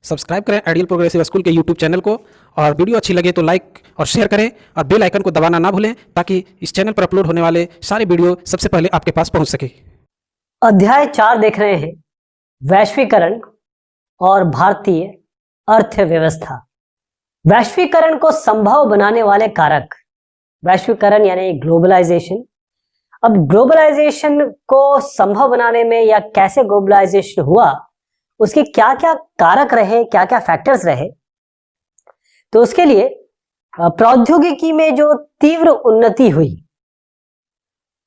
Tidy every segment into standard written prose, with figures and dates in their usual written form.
Subscribe करें ideal progressive school के YouTube channel को और वीडियो अच्छी लगे तो लाइक और शेयर करें और बेल आइकन को दबाना ना भूलें ताकि इस चैनल पर अपलोड होने वाले सारे वीडियो सबसे पहले आपके पास पहुंच सके। अध्याय 4 देख रहे हैं, वैश्वीकरण और भारतीय अर्थव्यवस्था। वैश्वीकरण को संभव बनाने वाले कारक। वैश्वीकरण यानी ग्लोबलाइजेशन। अब ग्लोबलाइजेशन को संभव बनाने में या कैसे ग्लोबलाइजेशन हुआ, उसके क्या क्या कारक रहे, क्या क्या फैक्टर्स रहे, तो उसके लिए प्रौद्योगिकी में जो तीव्र उन्नति हुई,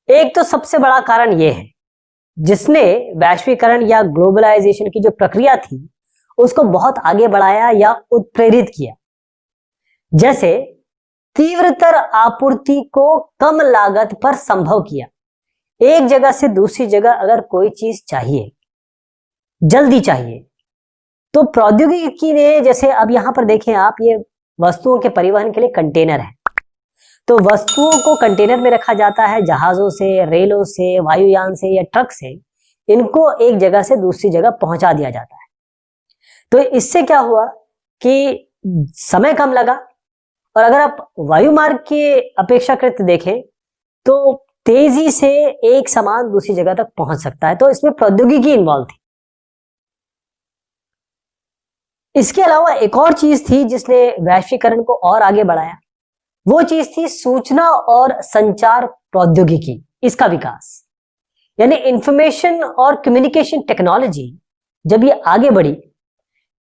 एक तो सबसे बड़ा कारण यह है जिसने वैश्वीकरण या ग्लोबलाइजेशन की जो प्रक्रिया थी उसको बहुत आगे बढ़ाया या उत्प्रेरित किया। जैसे तीव्रतर आपूर्ति को कम लागत पर संभव किया। एक जगह से दूसरी जगह अगर कोई चीज चाहिए, जल्दी चाहिए, तो प्रौद्योगिकी ने, जैसे अब यहां पर देखें आप, ये वस्तुओं के परिवहन के लिए कंटेनर है, तो वस्तुओं को कंटेनर में रखा जाता है, जहाजों से, रेलों से, वायुयान से या ट्रक से इनको एक जगह से दूसरी जगह पहुंचा दिया जाता है। तो इससे क्या हुआ कि समय कम लगा, और अगर आप वायुमार्ग के अपेक्षाकृत देखें तो तेजी से एक सामान दूसरी जगह तक पहुंच सकता है। तो इसमें प्रौद्योगिकी इन्वॉल्व थी। इसके अलावा एक और चीज थी जिसने वैश्वीकरण को और आगे बढ़ाया, वो चीज थी सूचना और संचार प्रौद्योगिकी, इसका विकास। यानी इंफॉर्मेशन और कम्युनिकेशन टेक्नोलॉजी जब ये आगे बढ़ी,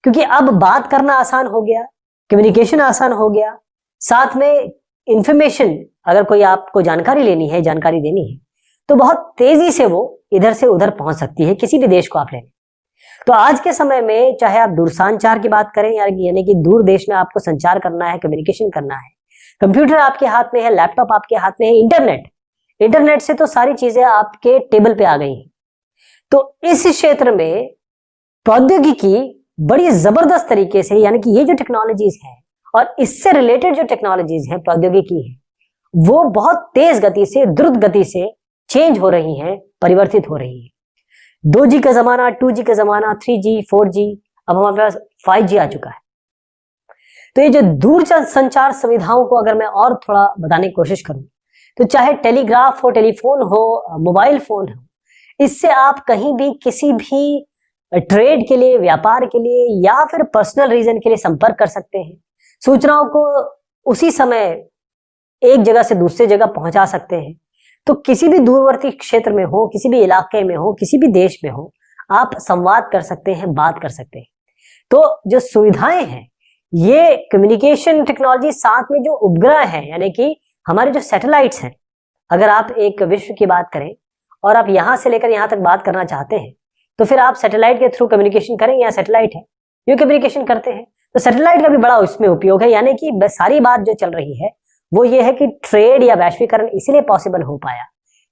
क्योंकि अब बात करना आसान हो गया, कम्युनिकेशन आसान हो गया, साथ में इंफॉर्मेशन, अगर कोई आपको जानकारी लेनी है, जानकारी देनी है, तो बहुत तेजी से वो इधर से उधर पहुंच सकती है, किसी भी देश को आप लें। तो आज के समय में चाहे आप दूरसंचार की बात करें, यानी कि दूर देश में आपको संचार करना है, कम्युनिकेशन करना है, कंप्यूटर आपके हाथ में है, लैपटॉप आपके हाथ में है, इंटरनेट से तो सारी चीजें आपके टेबल पे आ गई हैं। तो इस क्षेत्र में प्रौद्योगिकी बड़ी जबरदस्त तरीके से, यानी कि ये जो टेक्नोलॉजीज हैं और इससे रिलेटेड जो टेक्नोलॉजीज हैं, प्रौद्योगिकी है, वो बहुत तेज गति से, द्रुत गति से चेंज हो रही हैं, परिवर्तित हो रही है। 2G का जमाना, 2G का जमाना, 3G, 4G, अब हमारे पास 5G आ चुका है। तो ये जो दूर संचार सुविधाओं को अगर मैं और थोड़ा बताने की कोशिश करूं, तो चाहे टेलीग्राफ हो, टेलीफोन हो, मोबाइल फोन हो, इससे आप कहीं भी किसी भी ट्रेड के लिए, व्यापार के लिए या फिर पर्सनल रीजन के लिए संपर्क कर सकते हैं। सूचनाओं को उसी समय एक जगह से दूसरी जगह पहुंचा सकते हैं। तो किसी भी दूरवर्ती क्षेत्र में हो, किसी भी इलाके में हो, किसी भी देश में हो, आप संवाद कर सकते हैं, बात कर सकते हैं। तो जो सुविधाएं हैं, ये कम्युनिकेशन टेक्नोलॉजी, साथ में जो उपग्रह हैं, यानी कि हमारे जो सैटेलाइट्स हैं, अगर आप एक विश्व की बात करें और आप यहां से लेकर यहां तक बात करना चाहते हैं, तो फिर आप सैटेलाइट के थ्रू कम्युनिकेशन करेंगे। यहाँ सैटेलाइट है, ये कम्युनिकेशन करते हैं, तो सैटेलाइट का भी बड़ा उसमें उपयोग है। यानी कि सारी बात जो चल रही है वो ये है कि ट्रेड या वैश्वीकरण इसलिए पॉसिबल हो पाया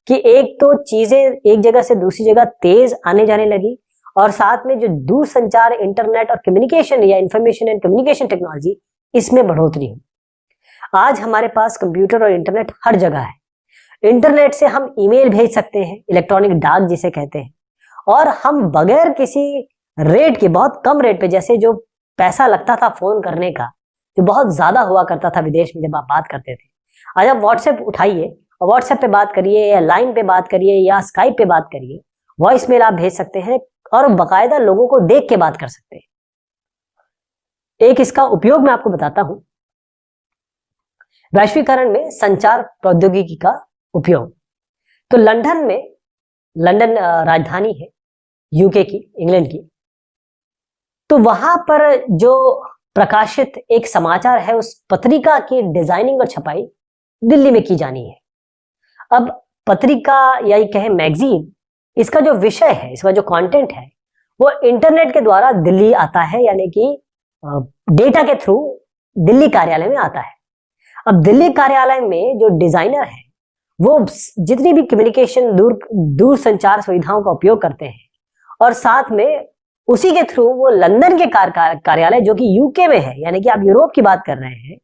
कि एक तो चीजें एक जगह से दूसरी जगह तेज आने जाने लगी, और साथ में जो दूर संचार, इंटरनेट और कम्युनिकेशन या इंफॉर्मेशन एंड कम्युनिकेशन टेक्नोलॉजी, इसमें बढ़ोतरी हुई। आज हमारे पास कंप्यूटर और इंटरनेट हर जगह है। इंटरनेट से हम ईमेल भेज सकते हैं, इलेक्ट्रॉनिक डाक जिसे कहते हैं, और हम बगैर किसी रेट के, बहुत कम रेट पे, जैसे जो पैसा लगता था फोन करने का, जो बहुत ज्यादा हुआ करता था विदेश में जब आप बात करते थे, आज आप व्हाट्सएप उठाइए और व्हाट्सएप पे बात करिए, या लाइन पे बात करिए, या स्काइप पे बात करिए, वॉइस मेल आप भेज सकते हैं और बाकायदा लोगों को देख के बात कर सकते हैं। एक इसका उपयोग मैं आपको बताता हूं, वैश्वीकरण में संचार प्रौद्योगिकी का उपयोग। तो लंदन में, लंदन राजधानी है यूके की, इंग्लैंड की, तो वहां पर जो प्रकाशित एक समाचार है, उस पत्रिका की डिजाइनिंग और छपाई दिल्ली में की जानी है। अब पत्रिका या ये कहें मैगजीन, इसका जो विषय है, इसका जो कंटेंट है, वो इंटरनेट के द्वारा दिल्ली आता है, यानी कि डेटा के थ्रू दिल्ली कार्यालय में आता है। अब दिल्ली कार्यालय में जो डिजाइनर है, वो जितनी भी कम्युनिकेशन, दूर संचार सुविधाओं का उपयोग करते हैं, और साथ में उसी के थ्रू वो लंदन के कार्यालय, जो कि यूके में है, यानी कि आप यूरोप की बात कर रहे हैं,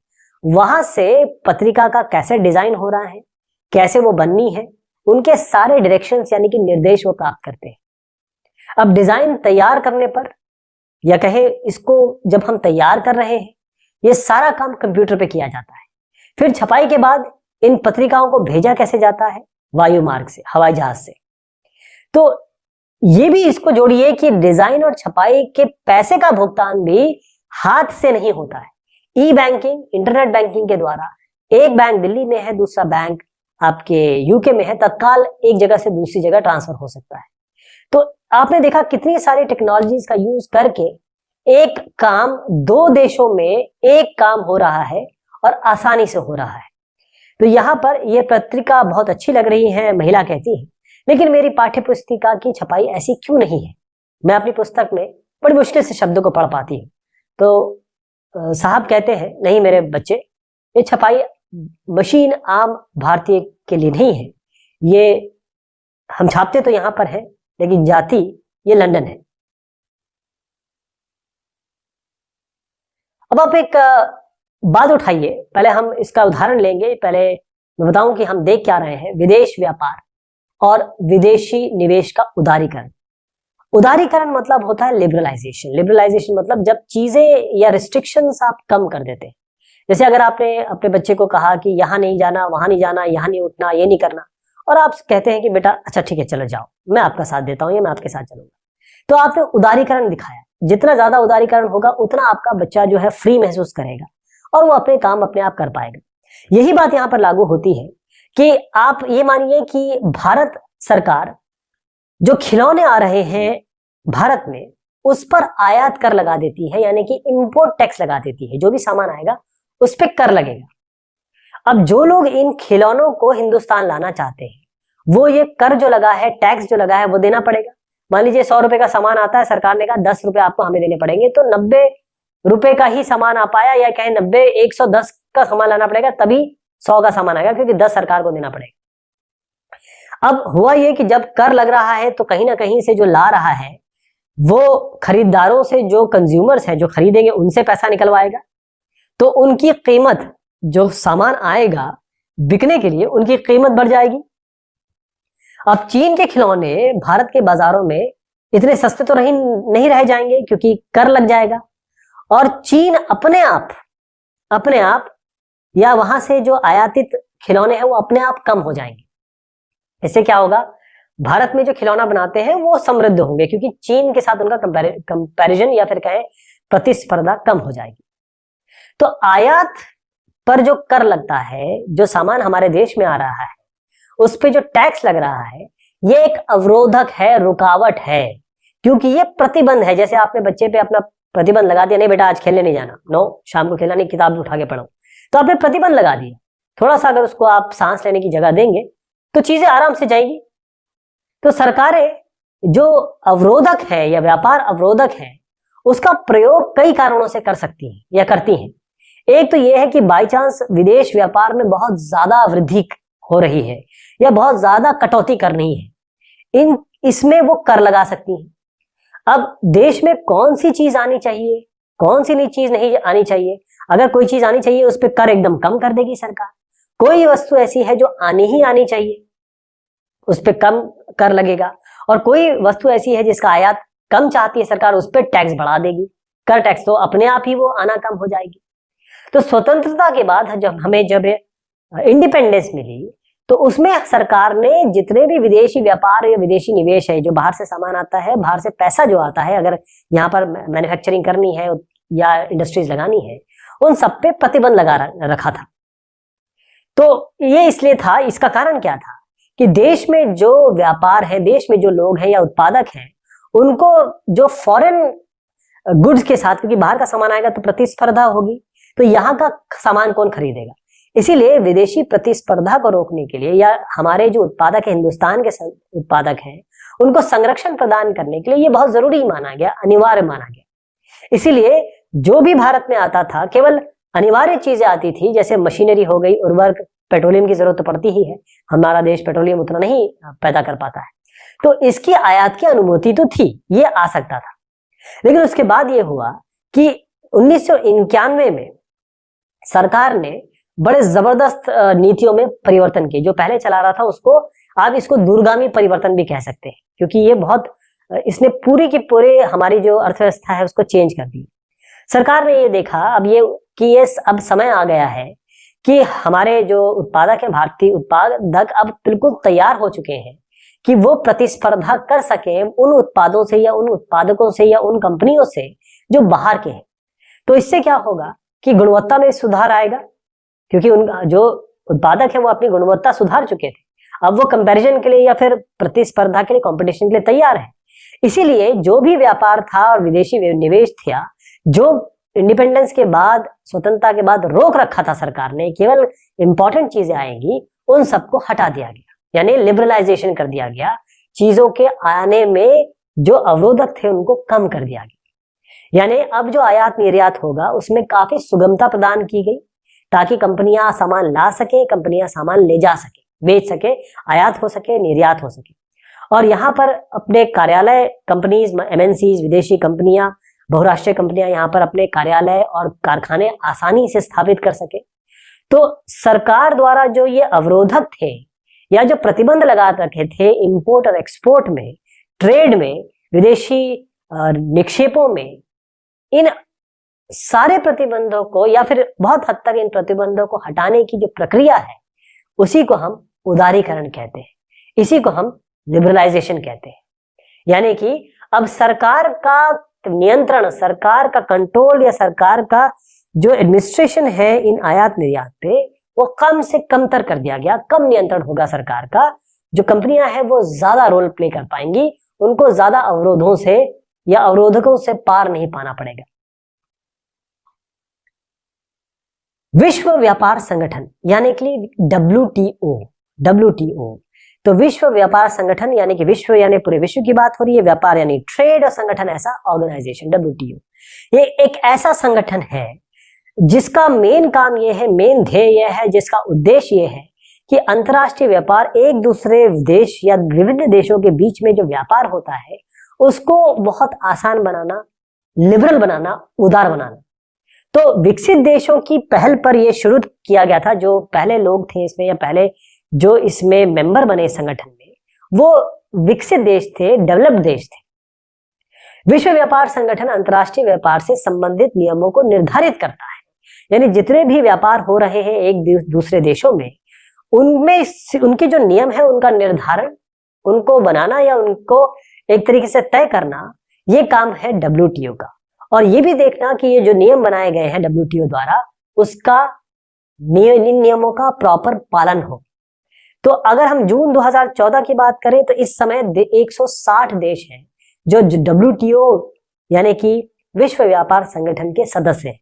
वहां से पत्रिका का कैसे डिजाइन हो रहा है, कैसे वो बननी है, उनके सारे डायरेक्शंस यानी कि निर्देश वो प्राप्त करते हैं। अब डिजाइन तैयार करने पर या कहें इसको जब हम तैयार कर रहे हैं, ये सारा काम कंप्यूटर पे किया जाता है। फिर छपाई के बाद इन पत्रिकाओं को भेजा कैसे जाता है? वायु मार्ग से, हवाई जहाज से। तो ये भी इसको जोड़िए कि डिजाइन और छपाई के पैसे का भुगतान भी हाथ से नहीं होता है। ई बैंकिंग, इंटरनेट बैंकिंग के द्वारा एक बैंक दिल्ली में है, दूसरा बैंक आपके यूके में है, तत्काल एक जगह से दूसरी जगह ट्रांसफर हो सकता है। तो आपने देखा कितनी सारी टेक्नोलॉजीज का यूज करके एक काम दो देशों में एक काम हो रहा है और आसानी से हो रहा है। तो यहाँ पर यह पत्रिका बहुत अच्छी लग रही है, महिला कहती है, लेकिन मेरी पाठ्य पुस्तिका की छपाई ऐसी क्यों नहीं है? मैं अपनी पुस्तक में बड़ी मुश्किल से शब्दों को पढ़ पाती हूँ। तो साहब कहते हैं, नहीं मेरे बच्चे, ये छपाई मशीन आम भारतीय के लिए नहीं है, ये हम छापते तो यहाँ पर है, लेकिन जाति ये लंदन है। अब आप एक बात उठाइए, पहले हम इसका उदाहरण लेंगे। पहले मैं बताऊं कि हम देख क्या रहे हैं, विदेश व्यापार और विदेशी निवेश का उदारीकरण। उदारीकरण मतलब होता है लिबरलाइजेशन। लिबरलाइजेशन मतलब जब चीजें या रिस्ट्रिक्शंस आप कम कर देते हैं। जैसे अगर आपने अपने बच्चे को कहा कि यहाँ नहीं जाना, वहां नहीं जाना, यहाँ नहीं उठना, ये नहीं करना, और आप कहते हैं कि बेटा अच्छा ठीक है चलो जाओ, मैं आपका साथ देता हूँ, या मैं आपके साथ चलूंगा, तो आपने उदारीकरण दिखाया। जितना ज्यादा उदारीकरण होगा उतना आपका बच्चा जो है फ्री महसूस करेगा और वो अपने काम अपने आप कर पाएगा। यही बात यहाँ पर लागू होती है कि आप ये मानिए कि भारत सरकार जो खिलौने आ रहे हैं भारत में, उस पर आयात कर लगा देती है, यानी कि इंपोर्ट टैक्स लगा देती है। जो भी सामान आएगा उस पर कर लगेगा। अब जो लोग इन खिलौनों को हिंदुस्तान लाना चाहते हैं, वो ये कर जो लगा है, टैक्स जो लगा है, वो देना पड़ेगा। मान लीजिए 100 रुपए का सामान आता है, सरकार ने कहा 10 रुपए आपको हमें देने पड़ेंगे, तो 90 रुपए का ही सामान आ पाया, या कहें 90, 110 का सामान लाना पड़ेगा, तभी 100 का सामान आएगा, क्योंकि 10 सरकार को देना पड़ेगा। अब हुआ ये कि जब कर लग रहा है तो कहीं ना कहीं से जो ला रहा है वो खरीदारों से, जो कंज्यूमर्स हैं, जो खरीदेंगे, उनसे पैसा निकलवाएगा। तो उनकी कीमत, जो सामान आएगा बिकने के लिए, उनकी कीमत बढ़ जाएगी। अब चीन के खिलौने भारत के बाजारों में इतने सस्ते तो नहीं रह जाएंगे, क्योंकि कर लग जाएगा। और चीन अपने आप या वहां से जो आयातित खिलौने हैं वो अपने आप कम हो जाएंगे। इससे क्या होगा? भारत में जो खिलौना बनाते हैं वो समृद्ध होंगे, क्योंकि चीन के साथ उनका कंपैरिजन या फिर कहें प्रतिस्पर्धा कम हो जाएगी। तो आयात पर जो कर लगता है, जो सामान हमारे देश में आ रहा है उस पे जो टैक्स लग रहा है, ये एक अवरोधक है, रुकावट है, क्योंकि ये प्रतिबंध है। जैसे आपने बच्चे पे अपना प्रतिबंध लगा दिया, नहीं बेटा आज खेलने नहीं जाना, नो शाम को खेलना नहीं, किताब उठा के पढ़ो, तो आपने प्रतिबंध लगा दिया। थोड़ा सा अगर उसको आप सांस लेने की जगह देंगे तो चीजें आराम से जाएंगी। तो सरकारें जो अवरोधक है या व्यापार अवरोधक है, उसका प्रयोग कई कारणों से कर सकती हैं या करती हैं। एक तो यह है कि बाई चांस विदेश व्यापार में बहुत ज्यादा वृद्धि हो रही है या बहुत ज्यादा कटौती करनी है, इसमें वो कर लगा सकती हैं। अब देश में कौन सी चीज आनी चाहिए, कौन सी चीज नहीं आनी चाहिए, अगर कोई चीज आनी चाहिए उस पर कर एकदम कम कर देगी सरकार। कोई वस्तु ऐसी है जो आनी ही आनी चाहिए, उस पर कम कर लगेगा। और कोई वस्तु ऐसी है जिसका आयात कम चाहती है सरकार, उस पर टैक्स बढ़ा देगी। कर टैक्स तो अपने आप ही वो आना कम हो जाएगी। तो स्वतंत्रता के बाद जब इंडिपेंडेंस मिली, तो उसमें सरकार ने जितने भी विदेशी व्यापार या विदेशी निवेश है, जो बाहर से सामान आता है, बाहर से पैसा जो आता है, अगर यहाँ पर मैन्युफैक्चरिंग करनी है या इंडस्ट्रीज लगानी है, उन सब पे प्रतिबंध लगा रखा था। तो ये इसलिए था, इसका कारण क्या था कि देश में जो व्यापार है, देश में जो लोग हैं या उत्पादक हैं, उनको जो फॉरेन गुड्स के साथ, क्योंकि बाहर का सामान आएगा तो प्रतिस्पर्धा होगी, तो यहाँ का सामान कौन खरीदेगा। इसीलिए विदेशी प्रतिस्पर्धा को रोकने के लिए, या हमारे जो उत्पादक है, हिंदुस्तान के उत्पादक हैं, उनको संरक्षण प्रदान करने के लिए ये बहुत जरूरी माना गया, अनिवार्य माना गया। इसीलिए जो भी भारत में आता था, केवल अनिवार्य चीजें आती थी, जैसे मशीनरी हो गई, उर्वरक, पेट्रोलियम की जरूरत तो पड़ती ही है, हमारा देश पेट्रोलियम उतना नहीं पैदा कर पाता है, तो इसकी आयात की अनुमति तो थी, ये आ सकता था। लेकिन उसके बाद ये हुआ कि 1991 में सरकार ने बड़े जबरदस्त नीतियों में परिवर्तन किए। जो पहले चला रहा था उसको आप इसको दूरगामी परिवर्तन भी कह सकते हैं, क्योंकि ये बहुत इसने पूरी की पूरी हमारी जो अर्थव्यवस्था है उसको चेंज कर दी। सरकार ने ये देखा अब ये अब समय आ गया है कि हमारे जो उत्पादक है, भारतीय उत्पादक अब बिल्कुल तैयार हो चुके हैं कि वो प्रतिस्पर्धा कर सके उन उत्पादों से या उन उत्पादकों से या उन कंपनियों से जो बाहर के हैं। तो इससे क्या होगा कि गुणवत्ता में सुधार आएगा, क्योंकि उन जो उत्पादक है वो अपनी गुणवत्ता सुधार चुके थे, अब वो कंपैरिजन के लिए या फिर प्रतिस्पर्धा के लिए, कंपटीशन के लिए तैयार है। इसीलिए जो भी व्यापार था और विदेशी निवेश था, जो इंडिपेंडेंस के बाद, स्वतंत्रता के बाद रोक रखा था सरकार ने, केवल इंपॉर्टेंट चीजें आएंगी, उन सबको हटा दिया गया, यानी लिबरलाइजेशन कर दिया गया। चीजों के आने में जो अवरोधक थे उनको कम कर दिया गया। यानी अब जो आयात निर्यात होगा उसमें काफी सुगमता प्रदान की गई, ताकि कंपनियां सामान ला सके, कंपनियां सामान ले जा सके, बेच सके, आयात हो सके, निर्यात हो सके। और यहाँ पर अपने कार्यालय, कंपनीज, एमएनसीज, विदेशी कंपनियां, बहुराष्ट्रीय कंपनियां यहाँ पर अपने कार्यालय और कारखाने आसानी से स्थापित कर सके। तो सरकार द्वारा जो ये अवरोधक थे या जो प्रतिबंध लगा रखे थे इंपोर्ट और एक्सपोर्ट में, ट्रेड में, विदेशी निक्षेपों में, इन सारे प्रतिबंधों को या फिर बहुत हद तक इन प्रतिबंधों को हटाने की जो प्रक्रिया है उसी को हम उदारीकरण कहते हैं, इसी को हम लिबरलाइजेशन कहते हैं। यानी कि अब सरकार का नियंत्रण, सरकार का कंट्रोल या सरकार का जो एडमिनिस्ट्रेशन है इन आयात निर्यात पे, वो कम से कमतर कर दिया गया। कम नियंत्रण होगा सरकार का, जो कंपनियां हैं वो ज्यादा रोल प्ले कर पाएंगी, उनको ज्यादा अवरोधों से या अवरोधकों से पार नहीं पाना पड़ेगा। विश्व व्यापार संगठन यानी कि WTO, तो विश्व व्यापार संगठन यानी कि विश्व यानी पूरे विश्व की बात हो रही है, व्यापार यानी ट्रेड और संगठन ऐसा ऑर्गेनाइजेशन WTO। ये एक ऐसा संगठन है जिसका मेन काम ये है, मेन ध्येय यह है, जिसका उद्देश्य ये है कि अंतर्राष्ट्रीय व्यापार, एक दूसरे देश या विभिन्न देशों के बीच में जो व्यापार होता है उसको बहुत आसान बनाना, लिबरल बनाना, उदार बनाना। तो विकसित देशों की पहल पर यह शुरू किया गया था। जो पहले लोग थे इसमें या पहले जो इसमें मेंबर बने संगठन में, वो विकसित देश थे, डेवलप्ड देश थे। विश्व व्यापार संगठन अंतर्राष्ट्रीय व्यापार से संबंधित नियमों को निर्धारित करता है, यानी जितने भी व्यापार हो रहे हैं एक दूसरे देशों में, उनमें उनके जो नियम है उनका निर्धारण, उनको बनाना या उनको एक तरीके से तय करना, ये काम है WTO का। और ये भी देखना कि ये जो नियम बनाए गए हैं WTO द्वारा, उसका नियमों का प्रॉपर पालन हो। तो अगर हम जून 2014 की बात करें तो इस समय 160 देश हैं जो WTO यानी कि विश्व व्यापार संगठन के सदस्य हैं।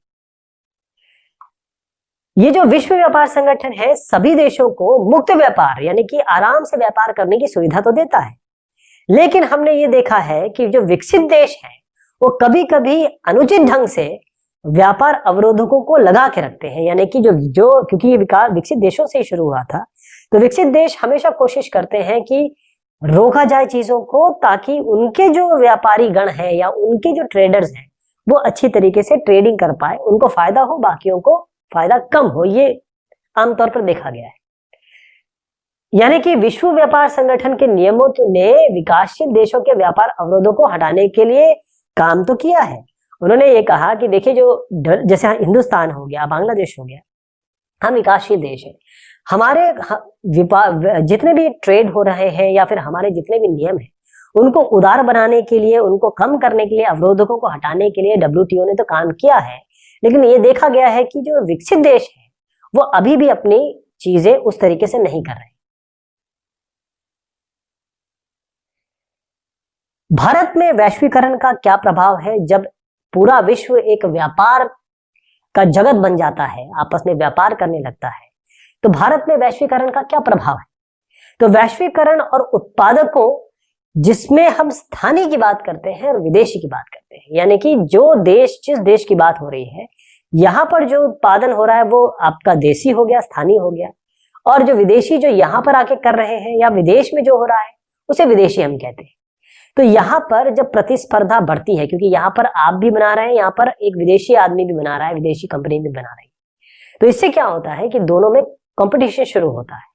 ये जो विश्व व्यापार संगठन है सभी देशों को मुक्त व्यापार यानी कि आराम से व्यापार करने की सुविधा तो देता है, लेकिन हमने ये देखा है कि जो विकसित देश है वो कभी कभी अनुचित ढंग से व्यापार अवरोधकों को लगा के रखते हैं। यानी कि जो क्योंकि ये विकास विकसित देशों से ही शुरू हुआ था, तो विकसित देश हमेशा कोशिश करते हैं कि रोका जाए चीजों को, ताकि उनके जो व्यापारी गण है या उनके जो ट्रेडर्स हैं वो अच्छी तरीके से ट्रेडिंग कर पाए, उनको फायदा हो, बाकियों को फायदा कम हो। ये आमतौर पर देखा गया है। यानी कि विश्व व्यापार संगठन के नियमों ने विकासशील देशों के व्यापार अवरोधों को हटाने के लिए काम तो किया है। उन्होंने ये कहा कि देखिए, जो जैसे हिंदुस्तान हो गया, बांग्लादेश हो गया, हम विकासशील देश हैं, हमारे जितने भी ट्रेड हो रहे हैं या फिर हमारे जितने भी नियम हैं उनको उदार बनाने के लिए, उनको कम करने के लिए, अवरोधकों को हटाने के लिए WTO ने तो काम किया है। लेकिन ये देखा गया है कि जो विकसित देश है वो अभी भी अपनी चीजें उस तरीके से नहीं कर रहे। भारत में वैश्वीकरण का क्या प्रभाव है? जब पूरा विश्व एक व्यापार का जगत बन जाता है, आपस में व्यापार करने लगता है, तो भारत में वैश्वीकरण का क्या प्रभाव है? तो वैश्वीकरण और उत्पादकों, जिसमें हम स्थानीय की बात करते हैं और विदेशी की बात करते हैं, यानी कि जो देश, जिस देश की बात हो रही है, यहाँ पर जो उत्पादन हो रहा है वो आपका देसी हो गया, स्थानीय हो गया, और जो विदेशी जो यहाँ पर आके कर रहे हैं या विदेश में जो हो रहा है उसे विदेशी हम कहते हैं। तो यहाँ पर जब प्रतिस्पर्धा बढ़ती है, क्योंकि यहाँ पर आप भी बना रहे हैं, यहाँ पर एक विदेशी आदमी भी बना रहा है, विदेशी कंपनी भी बना रही है, तो इससे क्या होता है कि दोनों में कंपटीशन शुरू होता है।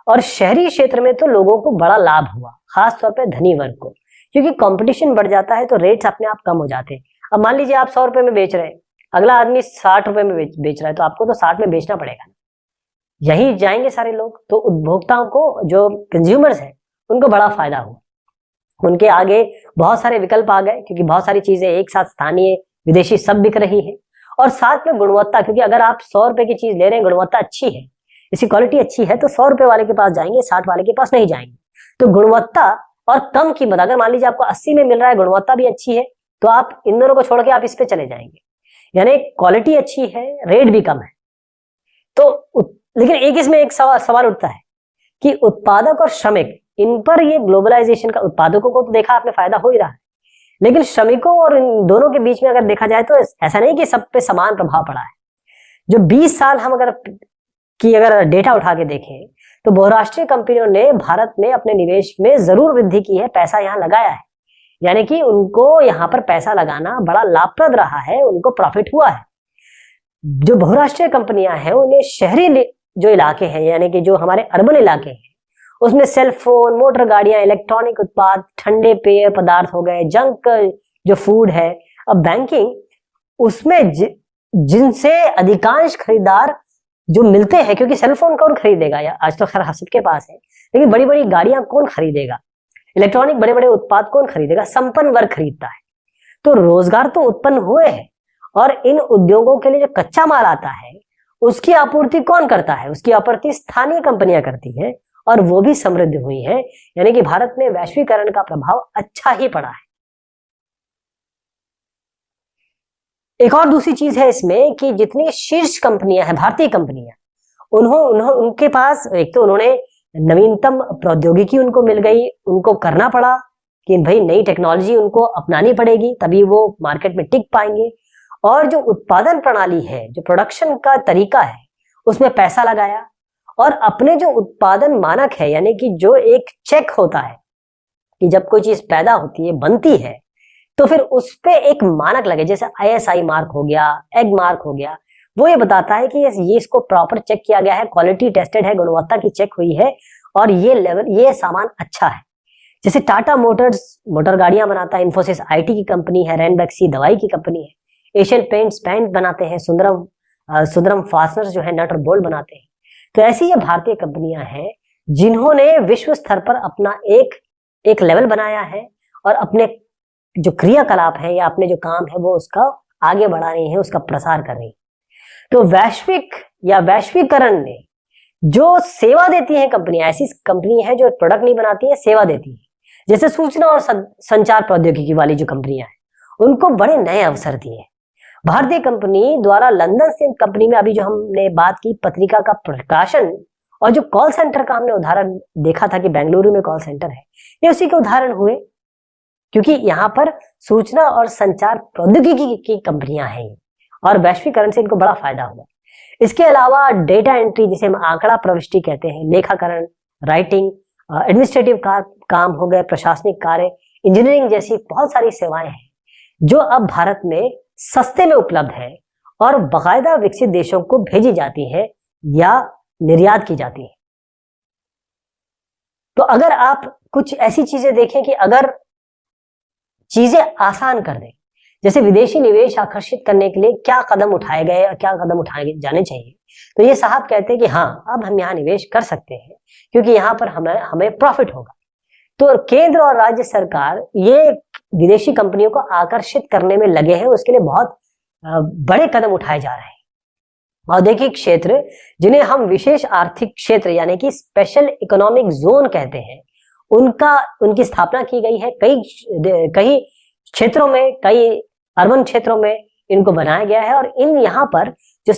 और शहरी क्षेत्र में तो लोगों को बड़ा लाभ हुआ, खासतौर पर धनी वर्ग को, क्योंकि कंपटीशन बढ़ जाता है तो रेट्स अपने आप कम हो जाते हैं। अब मान लीजिए आप 100 रुपए में बेच रहे हैं, अगला आदमी 60 रुपए में बेच रहा है, तो आपको तो 60 में बेचना पड़ेगा ना। यही जाएंगे सारे लोग, तो उपभोक्ताओं को, जो कंज्यूमर्स हैं, उनको बड़ा फायदा हुआ। उनके आगे बहुत सारे विकल्प आ गए, क्योंकि बहुत सारी चीजें एक साथ स्थानीय विदेशी सब बिक रही है। और साथ में गुणवत्ता, क्योंकि अगर आप 100 रुपए की चीज ले रहे हैं, गुणवत्ता अच्छी है, इसकी क्वालिटी अच्छी है, तो 100 रुपए वाले के पास जाएंगे, 60 वाले के पास नहीं जाएंगे। तो गुणवत्ता और कम कीमत, अगर मान लीजिए आपको 80 में मिल रहा है, गुणवत्ता भी अच्छी है, तो आप इन दोनों को छोड़ के आप इस पे चले जाएंगे। यानी क्वालिटी अच्छी है, रेट भी कम है। तो लेकिन एक इसमें एक सवाल उठता है कि उत्पादक और श्रमिक, इन पर ये ग्लोबलाइजेशन का, उत्पादकों को तो देखा आपने फायदा हो ही रहा है, लेकिन श्रमिकों और इन दोनों के बीच में अगर देखा जाए तो ऐसा नहीं कि सब पे समान प्रभाव पड़ा है। जो 20 साल हम अगर डेटा उठा के देखें, तो बहुराष्ट्रीय कंपनियों ने भारत में अपने निवेश में जरूर वृद्धि की है, पैसा यहाँ लगाया है। यानी कि उनको यहाँ पर पैसा लगाना बड़ा लाभप्रद रहा है, उनको प्रॉफिट हुआ है। जो बहुराष्ट्रीय कंपनियां हैं, उन्हें शहरी जो इलाके हैं, यानी कि जो हमारे अर्बन इलाके हैं, उसमें सेल फोन, मोटर गाड़ियां, इलेक्ट्रॉनिक उत्पाद, ठंडे पेय पदार्थ हो गए, जंक जो फूड है, अब बैंकिंग, उसमें जिनसे अधिकांश खरीदार जो मिलते हैं, क्योंकि सेल फोन कौन खरीदेगा, या आज तो खैर सबके पास है, लेकिन बड़ी बड़ी गाड़ियां कौन खरीदेगा, इलेक्ट्रॉनिक बड़े बड़े उत्पाद कौन खरीदेगा, संपन्न वर्ग खरीदता है। तो रोजगार तो उत्पन्न हुए हैं, और इन उद्योगों के लिए जो कच्चा माल आता है, उसकी आपूर्ति कौन करता है? उसकी आपूर्ति स्थानीय कंपनियां करती हैं, और वो भी समृद्ध हुई हैं। यानी कि भारत में वैश्वीकरण का प्रभाव अच्छा ही पड़ा है। एक और दूसरी चीज है इसमें कि जितनी शीर्ष कंपनियां हैं, भारतीय कंपनियां, उनके पास एक तो उन्होंने नवीनतम प्रौद्योगिकी उनको मिल गई, उनको करना पड़ा कि भाई नई टेक्नोलॉजी उनको अपनानी पड़ेगी, तभी वो मार्केट में टिक पाएंगे। और जो उत्पादन प्रणाली है, जो प्रोडक्शन का तरीका है, उसमें पैसा लगाया, और अपने जो उत्पादन मानक है, यानी कि जो एक चेक होता है कि जब कोई चीज पैदा होती है, बनती है, तो फिर उस पे एक मानक लगे, जैसे ISI मार्क हो गया, एग मार्क हो गया, वो ये बताता है कि ये इसको प्रॉपर चेक किया गया है, क्वालिटी टेस्टेड है, गुणवत्ता की चेक हुई है, और ये लेवल, ये सामान अच्छा है। जैसे टाटा मोटर्स मोटर गाड़ियां बनाता है, इन्फोसिस IT की कंपनी है, रैनबैक्सी दवाई की कंपनी है, एशियन पेंट्स पैंट बनाते हैं, सुंदरम फास्टनर्स जो है नट और बोल्ट बनाते हैं। तो ऐसी ये भारतीय कंपनियां हैं जिन्होंने विश्व स्तर पर अपना एक लेवल बनाया है, और अपने जो क्रियाकलाप है या अपने जो काम है वो उसका आगे बढ़ा रही है, उसका प्रसार कर रही है। तो वैश्विक या वैश्वीकरण ने जो सेवा देती है कंपनियां, ऐसी कंपनी है जो प्रोडक्ट नहीं बनाती है, सेवा देती है, जैसे सूचना और संचार प्रौद्योगिकी वाली जो कंपनियां हैं, उनको बड़े नए अवसर दिए। भारतीय कंपनी द्वारा लंदन स्थित कंपनी में अभी जो हमने बात की, पत्रिका का प्रकाशन, और जो कॉल सेंटर का हमने उदाहरण देखा था कि बेंगलुरु में कॉल सेंटर है, ये उसी के उदाहरण हुए, क्योंकि यहाँ पर सूचना और संचार प्रौद्योगिकी की कंपनियां हैं, और वैश्वीकरण से इनको बड़ा फायदा हुआ। इसके अलावा डेटा एंट्री, जिसे हम आंकड़ा प्रविष्टि कहते हैं, लेखाकरण, राइटिंग, एडमिनिस्ट्रेटिव काम हो गए, प्रशासनिक कार्य, इंजीनियरिंग जैसी बहुत सारी सेवाएं हैं जो अब भारत में सस्ते में उपलब्ध है, और बाकायदा विकसित देशों को भेजी जाती है या निर्यात की जाती है। तो अगर आप कुछ ऐसी चीजें देखें कि अगर चीजें आसान कर दें, जैसे विदेशी निवेश आकर्षित करने के लिए क्या कदम उठाए गए और क्या कदम उठाए जाने चाहिए, तो ये साहब कहते हैं कि हाँ, अब हम यहाँ निवेश कर सकते हैं, क्योंकि यहाँ पर हमें प्रॉफिट होगा। तो केंद्र और राज्य सरकार ये विदेशी कंपनियों को आकर्षित करने में लगे हैं, उसके लिए बहुत बड़े कदम उठाए जा रहे हैं। औद्योगिक क्षेत्र, जिन्हें हम विशेष आर्थिक क्षेत्र यानी कि स्पेशल इकोनॉमिक जोन कहते हैं, उनकी स्थापना की गई है। कई क्षेत्रों में, कई अर्बन क्षेत्रों में इनको बनाया गया है, और यहाँ पर जो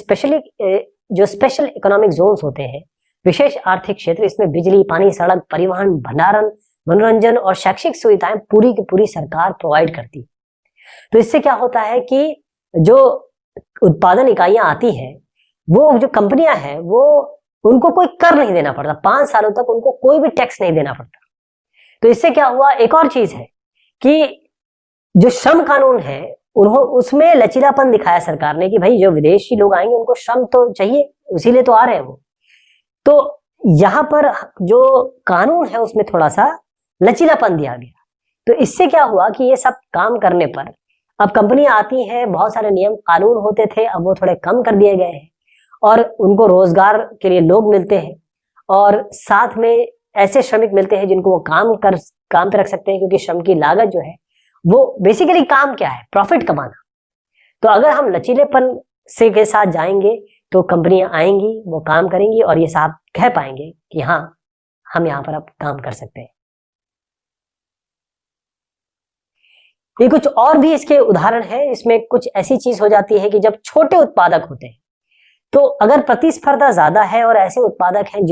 स्पेशल इकोनॉमिक जोन्स होते हैं, विशेष आर्थिक क्षेत्र, इसमें बिजली, पानी, सड़क, परिवहन, भंडारण, मनोरंजन और शैक्षिक सुविधाएं पूरी की पूरी सरकार प्रोवाइड करती है। तो इससे क्या होता है कि जो उत्पादन इकाइयां आती हैं, वो जो कंपनियां हैं, वो उनको कोई कर नहीं देना पड़ता, 5 सालों तक उनको कोई भी टैक्स नहीं देना पड़ता। तो इससे क्या हुआ, एक और चीज है कि जो श्रम कानून है, उसमें लचीलापन दिखाया सरकार ने कि भाई जो विदेशी लोग आएंगे उनको श्रम तो चाहिए, इसीलिए तो आ रहे हैं वो। तो यहाँ पर जो कानून है उसमें थोड़ा सा लचीलापन दिया गया तो इससे क्या हुआ कि ये सब काम करने पर अब कंपनियां आती हैं, बहुत सारे नियम कानून होते थे, अब वो थोड़े कम कर दिए गए हैं और उनको रोजगार के लिए लोग मिलते हैं और साथ में ऐसे श्रमिक मिलते हैं जिनको वो काम पे रख सकते हैं, क्योंकि श्रम की लागत जो है वो बेसिकली काम क्या है, प्रॉफिट कमाना। तो अगर हम लचीलेपन से के साथ जाएंगे तो कंपनियां आएंगी, वो काम करेंगी और ये साहब कह पाएंगे कि हाँ, हम यहां पर अब काम कर सकते हैं। ये कुछ और भी इसके उदाहरण है। इसमें कुछ ऐसी चीज हो जाती है कि जब छोटे उत्पादक होते हैं, तो अगर प्रतिस्पर्धा ज्यादा है और ऐसे उत्पादक हैं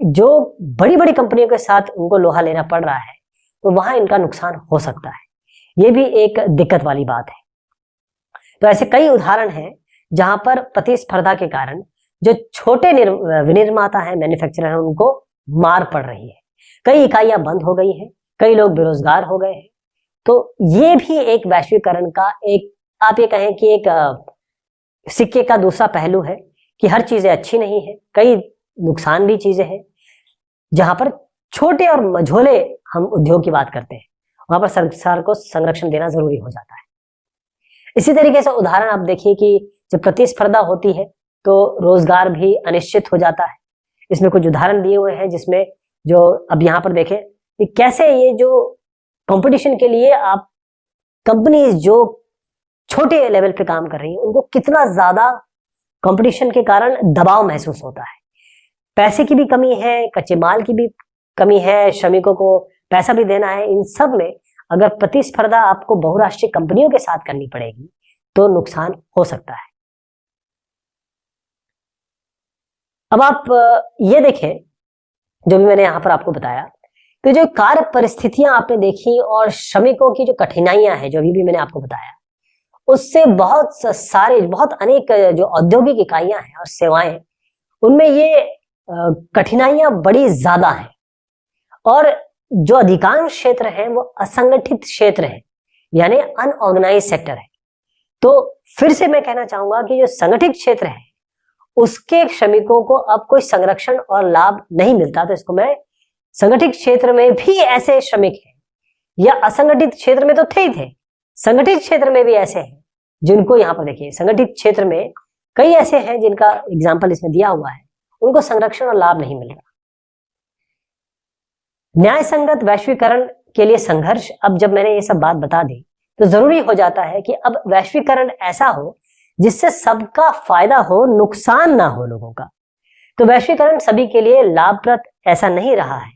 जो बड़ी बड़ी कंपनियों के साथ उनको लोहा लेना पड़ रहा है, तो वहां इनका नुकसान हो सकता है। ये भी एक दिक्कत वाली बात है। तो ऐसे कई उदाहरण हैं जहां पर प्रतिस्पर्धा के कारण जो छोटे विनिर्माता हैं, मैन्युफैक्चरर हैं, उनको मार पड़ रही है। कई इकाइयां बंद हो गई हैं, कई लोग बेरोजगार हो गए हैं। तो ये भी एक वैश्वीकरण का एक, आप ये कहें कि एक सिक्के का दूसरा पहलू है कि हर चीजें अच्छी नहीं है, कई नुकसान भी चीजें हैं। जहां पर छोटे और मझोले हम उद्योग की बात करते हैं, वहां पर सरकार को संरक्षण देना जरूरी हो जाता है। इसी तरीके से उदाहरण आप देखिए कि जब प्रतिस्पर्धा होती है तो रोजगार भी अनिश्चित हो जाता है। इसमें कुछ उदाहरण दिए हुए हैं जिसमें जो अब यहाँ पर देखें कि कैसे ये जो कंपटीशन के लिए आप कंपनीज जो छोटे लेवल पे काम कर रही हैं, उनको कितना ज्यादा कंपटीशन के कारण दबाव महसूस होता है। पैसे की भी कमी है, कच्चे माल की भी कमी है, श्रमिकों को पैसा भी देना है। इन सब में अगर प्रतिस्पर्धा आपको बहुराष्ट्रीय कंपनियों के साथ करनी पड़ेगी तो नुकसान हो सकता है। अब आप ये देखें, जो भी मैंने यहां पर आपको बताया, तो जो कार्य परिस्थितियां आपने देखी और श्रमिकों की जो कठिनाइयां हैं, जो भी मैंने आपको बताया, उससे बहुत अनेक जो औद्योगिक इकाइयां हैं और सेवाएं, उनमें ये कठिनाइयां बड़ी ज्यादा हैं। और जो अधिकांश क्षेत्र हैं वो असंगठित क्षेत्र हैं, यानी अनऑर्गेनाइज सेक्टर है। तो फिर से मैं कहना चाहूंगा कि जो संगठित क्षेत्र है उसके श्रमिकों को अब कोई संरक्षण और लाभ नहीं मिलता। तो इसको मैं, संगठित क्षेत्र में भी ऐसे श्रमिक हैं, या असंगठित क्षेत्र में तो थे ही थे, संगठित क्षेत्र में भी ऐसे हैं जिनको, यहाँ पर देखिए, संगठित क्षेत्र में कई ऐसे हैं जिनका एग्जाम्पल इसमें दिया हुआ है, उनको संरक्षण और लाभ नहीं मिल रहा। न्याय संगत वैश्वीकरण के लिए संघर्ष। अब जब मैंने ये सब बात बता दी तो जरूरी हो जाता है कि अब वैश्वीकरण ऐसा हो जिससे सबका फायदा हो, नुकसान ना हो लोगों का। तो वैश्वीकरण सभी के लिए लाभप्रद ऐसा नहीं रहा है।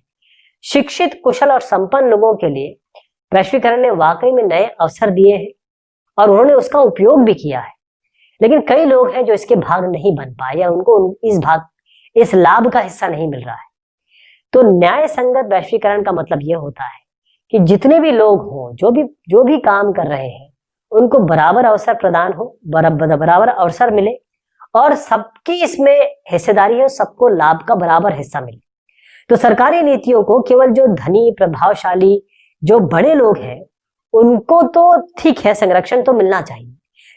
शिक्षित, कुशल और संपन्न लोगों के लिए वैश्वीकरण ने वाकई में नए अवसर दिए हैं और उन्होंने उसका उपयोग भी किया है। लेकिन कई लोग हैं जो इसके भाग नहीं बन पाए, या उनको इस लाभ का हिस्सा नहीं मिल रहा है। तो न्याय संगत वैश्वीकरण का मतलब यह होता है कि जितने भी लोग हों, जो भी काम कर रहे हैं, उनको बराबर अवसर प्रदान हो, बराबर अवसर मिले और सबकी इसमें हिस्सेदारी हो, सबको लाभ का बराबर हिस्सा मिले। तो सरकारी नीतियों को केवल जो धनी, प्रभावशाली, जो बड़े लोग हैं उनको तो ठीक है, संरक्षण तो मिलना चाहिए,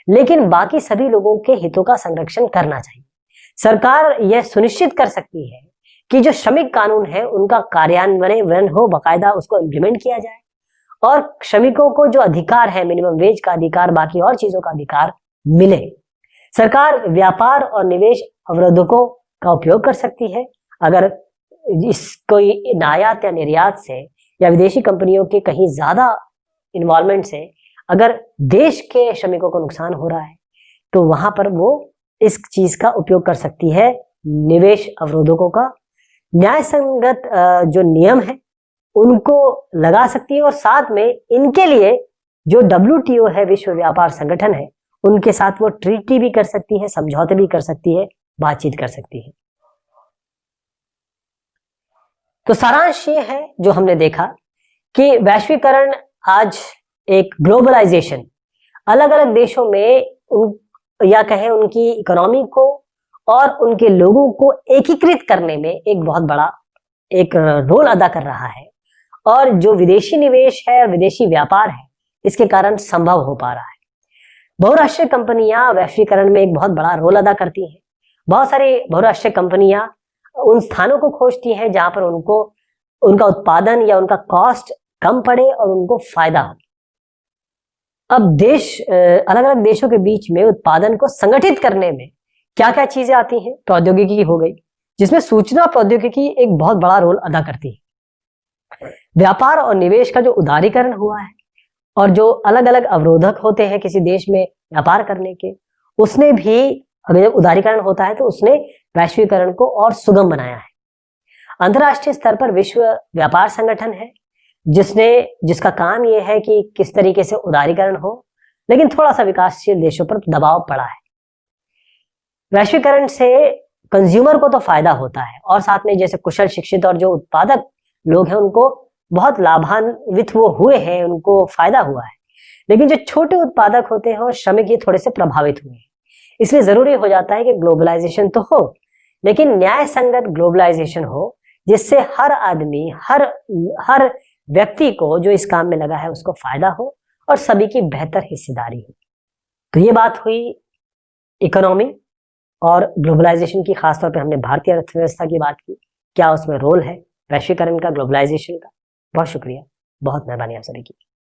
लेकिन बाकी सभी लोगों के हितों का संरक्षण करना चाहिए। सरकार यह सुनिश्चित कर सकती है कि जो श्रमिक कानून है उनका कार्यान्वयन हो, बाकायदा उसको इम्प्लीमेंट किया जाए, और श्रमिकों को जो अधिकार है, मिनिमम वेज का अधिकार, बाकी और चीजों का अधिकार मिले। सरकार व्यापार और निवेश अवरोधकों का उपयोग कर सकती है। अगर कोई आयात या निर्यात से या विदेशी कंपनियों के कहीं ज्यादा इन्वॉल्वमेंट से अगर देश के श्रमिकों को नुकसान हो रहा है, तो वहां पर वो इस चीज का उपयोग कर सकती है, निवेश अवरोधकों का। न्याय संगत जो नियम है उनको लगा सकती है, और साथ में इनके लिए जो WTO है, विश्व व्यापार संगठन है, उनके साथ वो ट्रीटी भी कर सकती है, समझौते भी कर सकती है, बातचीत कर सकती है। तो सारांश ये है जो हमने देखा कि वैश्वीकरण आज एक ग्लोबलाइजेशन, अलग अलग देशों में या कहें उनकी इकोनॉमी को और उनके लोगों को एकीकृत करने में एक बहुत बड़ा एक रोल अदा कर रहा है, और जो विदेशी निवेश है और विदेशी व्यापार है, इसके कारण संभव हो पा रहा है। बहुराष्ट्रीय कंपनियां वैश्वीकरण में एक बहुत बड़ा रोल अदा करती हैं। बहुत सारी बहुराष्ट्रीय कंपनियां उन स्थानों को खोजती हैं जहां पर उनका उत्पादन या उनका कॉस्ट कम पड़े और उनको फायदा हो। अब देश अलग अलग देशों के बीच में उत्पादन को संगठित करने में क्या क्या चीजें आती हैं? प्रौद्योगिकी हो गई, जिसमें सूचना प्रौद्योगिकी एक बहुत बड़ा रोल अदा करती है। व्यापार और निवेश का जो उदारीकरण हुआ है और जो अलग अलग अवरोधक होते हैं किसी देश में व्यापार करने के, उसने भी, अगर उदारीकरण होता है तो उसने वैश्वीकरण को और सुगम बनाया है। अंतरराष्ट्रीय स्तर पर विश्व व्यापार संगठन है जिसका काम यह है कि किस तरीके से उदारीकरण हो, लेकिन थोड़ा सा विकासशील देशों पर दबाव पड़ा है। वैश्वीकरण से कंज्यूमर को तो फायदा होता है और साथ में जैसे कुशल, शिक्षित और जो उत्पादक लोग हैं उनको बहुत लाभान्वित वो हुए हैं, उनको फायदा हुआ है। लेकिन जो छोटे उत्पादक होते हैं और श्रमिक, ये थोड़े से प्रभावित हुए हैं। इसलिए जरूरी हो जाता है कि ग्लोबलाइजेशन तो हो, लेकिन न्याय संगत ग्लोबलाइजेशन हो, जिससे हर आदमी, हर व्यक्ति को जो इस काम में लगा है उसको फायदा हो और सभी की बेहतर हिस्सेदारी हो। तो ये बात हुई इकोनॉमी और ग्लोबलाइजेशन की। खासतौर पे हमने भारतीय अर्थव्यवस्था की बात की, क्या उसमें रोल है वैश्वीकरण का, ग्लोबलाइजेशन का। बहुत शुक्रिया, बहुत मेहरबानी आप सभी की।